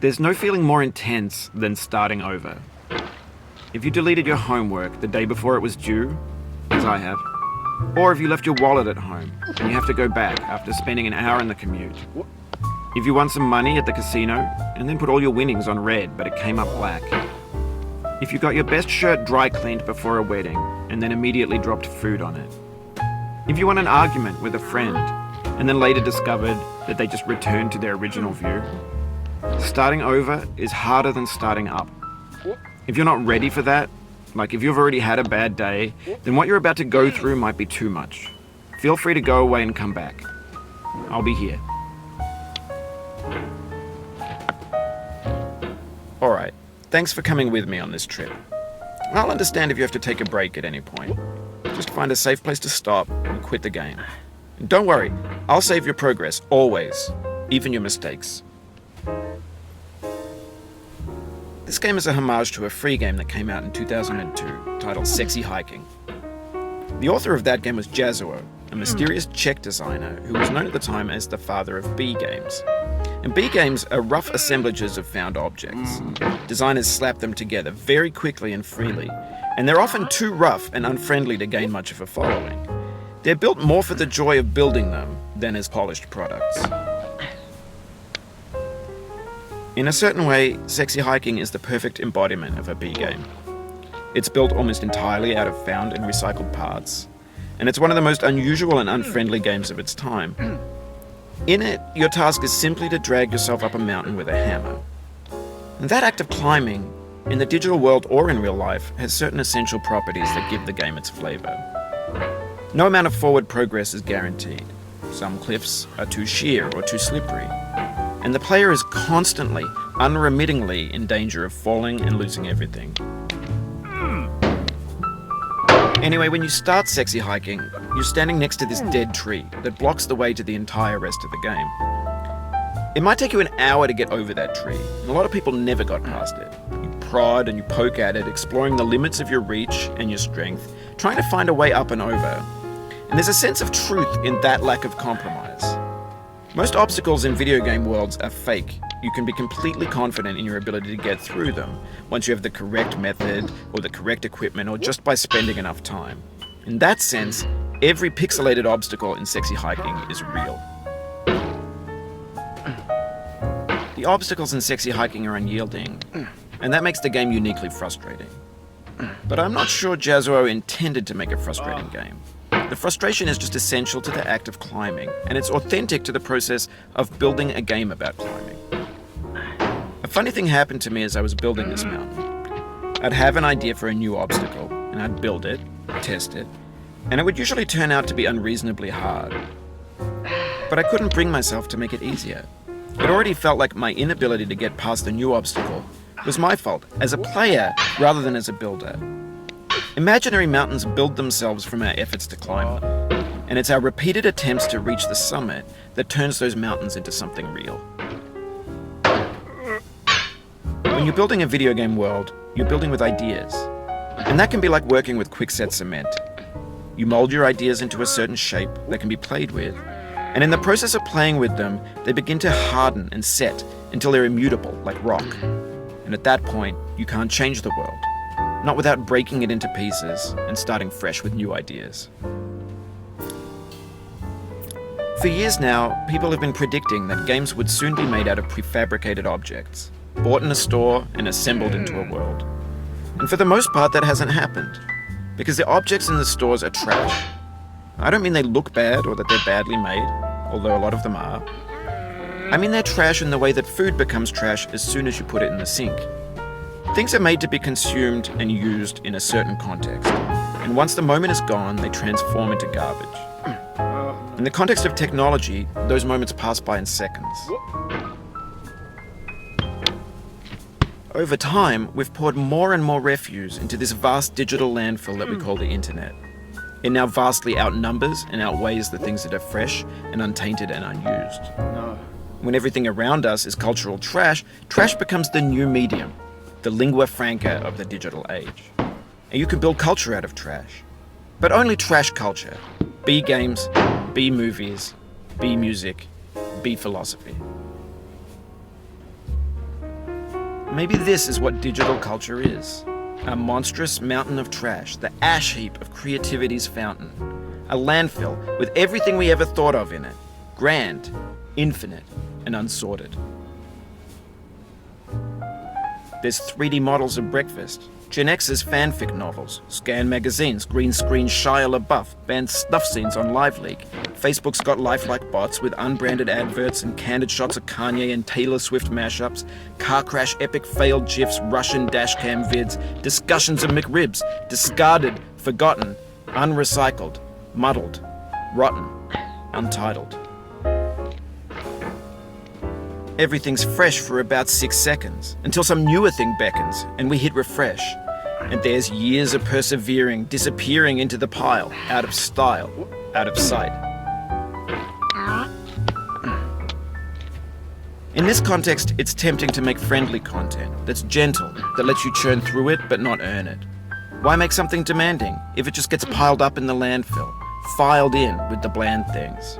There's no feeling more intense than starting over. If you deleted your homework the day before it was due, as I have, or if you left your wallet at home and you have to go back after spending an hour in the commute. If you won some money at the casino and then put all your winnings on red but it came up black. If you got your best shirt dry cleaned before a wedding and then immediately dropped food on it. If you won an argument with a friend and then later discovered that they just returned to their original view. Starting over is harder than starting up. If you're not ready for that, like if you've already had a bad day, then what you're about to go through might be too much. Feel free to go away and come back. I'll be here. Alright, thanks for coming with me on this trip. I'll understand if you have to take a break at any point. Just find a safe place to stop and quit the game. And don't worry, I'll save your progress, always, even your mistakes. This game is a homage to a free game that came out in 2002, titled Sexy Hiking. The author of that game was Jazzuo, a mysterious Czech designer who was known at the time as the father of B games. And B games are rough assemblages of found objects. Designers slap them together very quickly and freely, and they're often too rough and unfriendly to gain much of a following. They're built more for the joy of building them than as polished products. In a certain way, Sexy Hiking is the perfect embodiment of a B game. It's built almost entirely out of found and recycled parts, and it's one of the most unusual and unfriendly games of its time. In it, your task is simply to drag yourself up a mountain with a hammer. And that act of climbing, in the digital world or in real life, has certain essential properties that give the game its flavor. No amount of forward progress is guaranteed. Some cliffs are too sheer or too slippery. And the player is constantly, unremittingly in danger of falling and losing everything. Anyway, when you start Sexy Hiking, you're standing next to this dead tree that blocks the way to the entire rest of the game. It might take you an hour to get over that tree, and a lot of people never got past it. You prod and you poke at it, exploring the limits of your reach and your strength, trying to find a way up and over. And there's a sense of truth in that lack of compromise. Most obstacles in video game worlds are fake. You can be completely confident in your ability to get through them once you have the correct method or the correct equipment or just by spending enough time. In that sense, every pixelated obstacle in Sexy Hiking is real. The obstacles in Sexy Hiking are unyielding, and that makes the game uniquely frustrating. But I'm not sure Jazzuo intended to make a frustrating game. The frustration is just essential to the act of climbing, and it's authentic to the process of building a game about climbing. A funny thing happened to me as I was building this mountain. I'd have an idea for a new obstacle, and I'd build it, test it, and it would usually turn out to be unreasonably hard. But I couldn't bring myself to make it easier. It already felt like my inability to get past the new obstacle was my fault, as a player rather than as a builder. Imaginary mountains build themselves from our efforts to climb them, and it's our repeated attempts to reach the summit that turns those mountains into something real. When you're building a video game world, you're building with ideas, and that can be like working with quickset cement. You mold your ideas into a certain shape that can be played with, and in the process of playing with them, they begin to harden and set until they're immutable, like rock. And at that point, you can't change the world. Not without breaking it into pieces and starting fresh with new ideas. For years now, people have been predicting that games would soon be made out of prefabricated objects, bought in a store and assembled into a world. And for the most part, that hasn't happened, because the objects in the stores are trash. I don't mean they look bad or that they're badly made, although a lot of them are. I mean they're trash in the way that food becomes trash as soon as you put it in the sink. Things are made to be consumed and used in a certain context, and once the moment is gone, they transform into garbage. In the context of technology, those moments pass by in seconds. Over time, we've poured more and more refuse into this vast digital landfill that we call the internet. It now vastly outnumbers and outweighs the things that are fresh and untainted and unused. When everything around us is cultural trash, trash becomes the new medium, the lingua franca of the digital age. And you can build culture out of trash. But only trash culture. B games, B movies, B music, B philosophy. Maybe this is what digital culture is. A monstrous mountain of trash, the ash heap of creativity's fountain. A landfill with everything we ever thought of in it. Grand, infinite, and unsorted. There's 3D models of breakfast, Gen X's fanfic novels, Scan magazines, green screen Shia LaBeouf, banned snuff scenes on LiveLeak. Facebook's got lifelike bots with unbranded adverts and candid shots of Kanye and Taylor Swift mashups, car crash epic failed GIFs, Russian dashcam vids, discussions of McRibs, discarded, forgotten, unrecycled, muddled, rotten, untitled. Everything's fresh for about 6 seconds, until some newer thing beckons, and we hit refresh. And there's years of persevering, disappearing into the pile, out of style, out of sight. In this context, it's tempting to make friendly content that's gentle, that lets you churn through it but not earn it. Why make something demanding if it just gets piled up in the landfill, filed in with the bland things?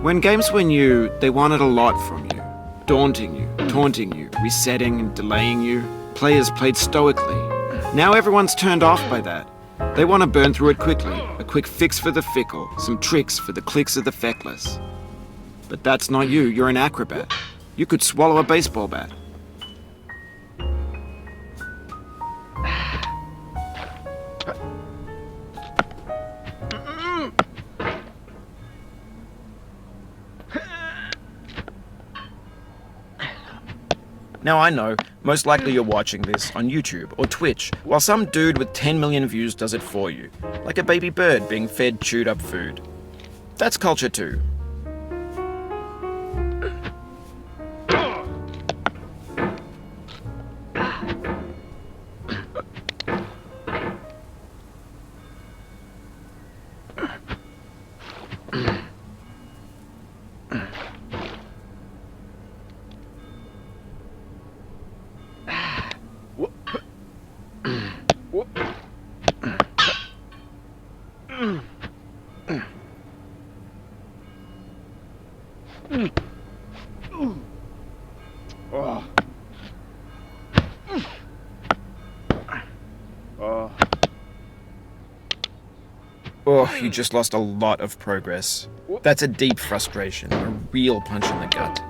When games were new, they wanted a lot from you. Daunting you, taunting you, resetting and delaying you. Players played stoically. Now everyone's turned off by that. They want to burn through it quickly, a quick fix for the fickle, some tricks for the clicks of the feckless. But that's not you, you're an acrobat. You could swallow a baseball bat. Now I know, most likely you're watching this on YouTube or Twitch, while some dude with 10 million views does it for you, like a baby bird being fed chewed up food. That's culture too. Oh, you just lost a lot of progress. That's a deep frustration, a real punch in the gut.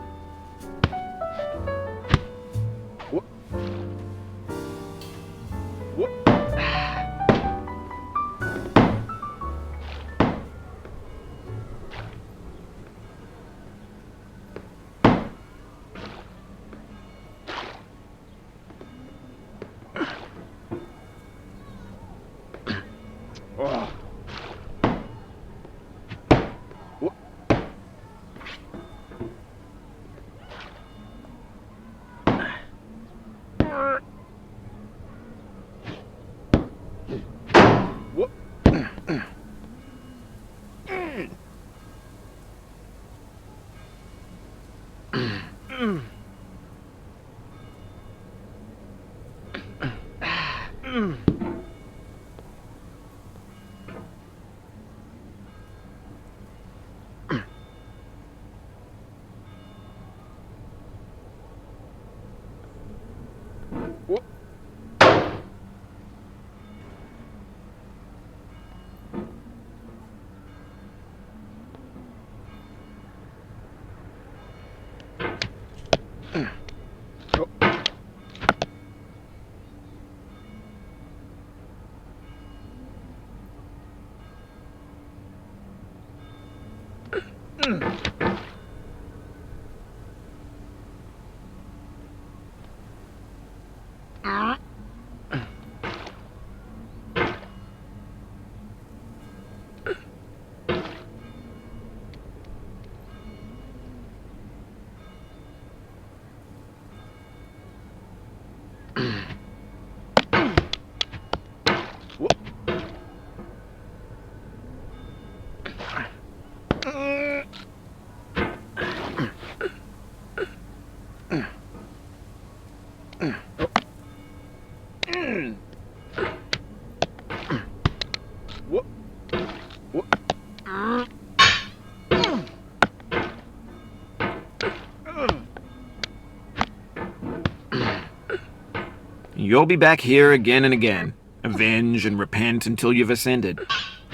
You'll be back here again and again. Avenge and repent until you've ascended.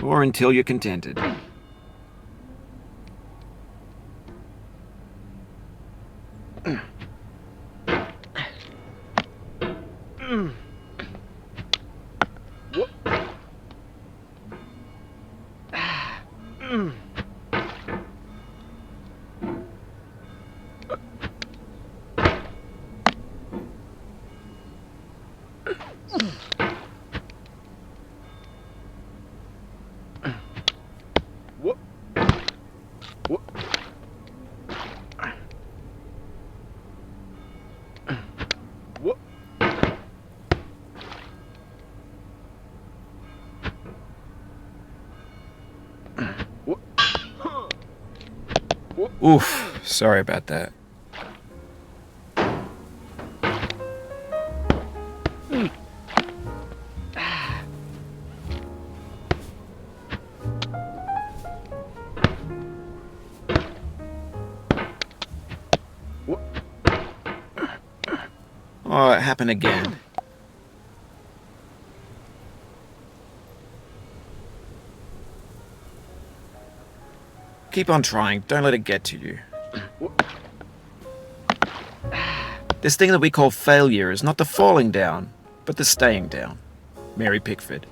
Or until you're contented. Oof, sorry about that. Oh, it happened again. Keep on trying, don't let it get to you. This thing that we call failure is not the falling down, but the staying down. Mary Pickford.